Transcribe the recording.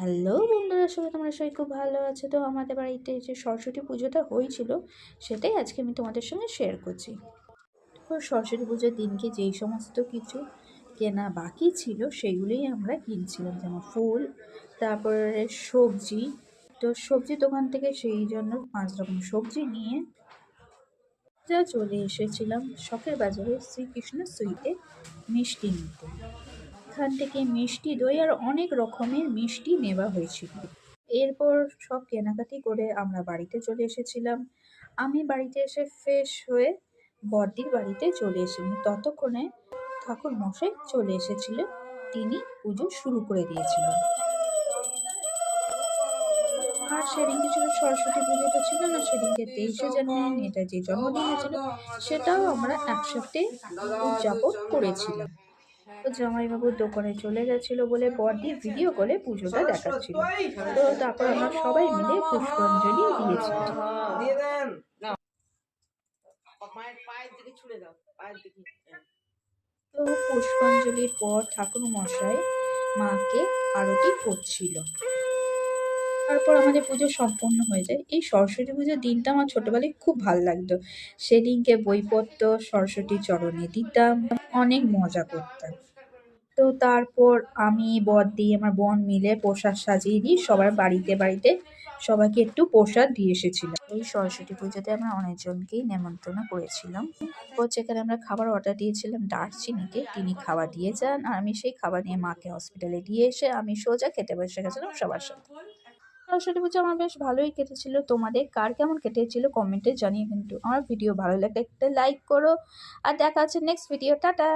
Hello বন্ধুরা, সবাই তোমরা সবাই খুব ভালো আছো। তো আমাদের বাড়িতে যে সরস্বতী পুজোটা হয়েছিল সেটাই আজকে আমি তোমাদের সঙ্গে শেয়ার করছি। তো সরস্বতী পুজোর দিনকে যেই সমস্ত কিছু কেনা বাকি ছিল সেগুলোই আমরা কিনছিলাম, যেমন ফুল, তারপরে সবজি। তো সবজি দোকান থেকে সেই জন্য 5 রকম সবজি নিয়ে চলে এসেছিলাম শখের বাজারে শ্রীকৃষ্ণ সুইটে মিষ্টি নিতে। এখান থেকে মিষ্টি দই আর অনেক রকমের মিষ্টি নেওয়া হয়েছিল। এরপর সব কেনাকাটি করে আমরা বাড়িতে চলে এসেছিলাম। আমি বাড়িতে এসে ফ্রেশ হয়ে বড়দির বাড়িতে চলে এসেছিলাম। ততক্ষণে ঠাকুর মশাই চলে এসেছিল, তিনি পুজো শুরু করে দিয়েছিলেন। আর সেদিনকে ছিল সরস্বতী পুজোটা ছিল না, সেদিনকে 23শে জানুয়ারি এটা যে জন্মদিন হয়েছিল সেটাও আমরা একসাথে উদযাপন করেছিলাম। তো জামাইবাবুর দোকানে চলে গেছিলো বলে বড়দি ভিডিও কলে পুজোটা দেখাচ্ছিল। তো তারপর আমরা সবাই মিলে পুষ্পাঞ্জলি দিয়েছিলাম। তো পুষ্পাঞ্জলির পর ঠাকুর মশাই মাকে আরতি করছিল। তারপর আমাদের পুজো সম্পন্ন হয়ে যায়। এই সরস্বতী পুজোর দিনটা আমার ছোটবেলায় খুব ভালো লাগতো। সেদিনকে বইপত্র সরস্বতী চরণে দিতাম, অনেক মজা করতাম। তো তারপর আমি বড়দি আমার বোন মিলে প্রসাদ সাজিয়ে দিই সবার বাড়িতে বাড়িতে, সবাইকে একটু প্রসাদ দিয়ে এসেছিলাম। এই সরস্বতী পুজোতে আমরা অনেকজনকেই নেমন্তন্ন করেছিলাম। যেখানে আমরা খাবার অর্ডার দিয়েছিলাম দারচিনিকে, তিনি খাবার দিয়ে যান আর আমি সেই খাবার নিয়ে মাকে হসপিটালে দিয়ে এসে আমি সোজা খেতে বসে গেছিলাম সবার সাথে। সরস্বতী পুজো আমার বেশ ভালোই কেটেছিল। তোমাদের কার কেমন কেটেছিল কমেন্টে জানিয়ে, কিন্তু আমার ভিডিও ভালো লাগলে একটা লাইক করো। আর দেখা হচ্ছে নেক্সট ভিডিও। টাটা।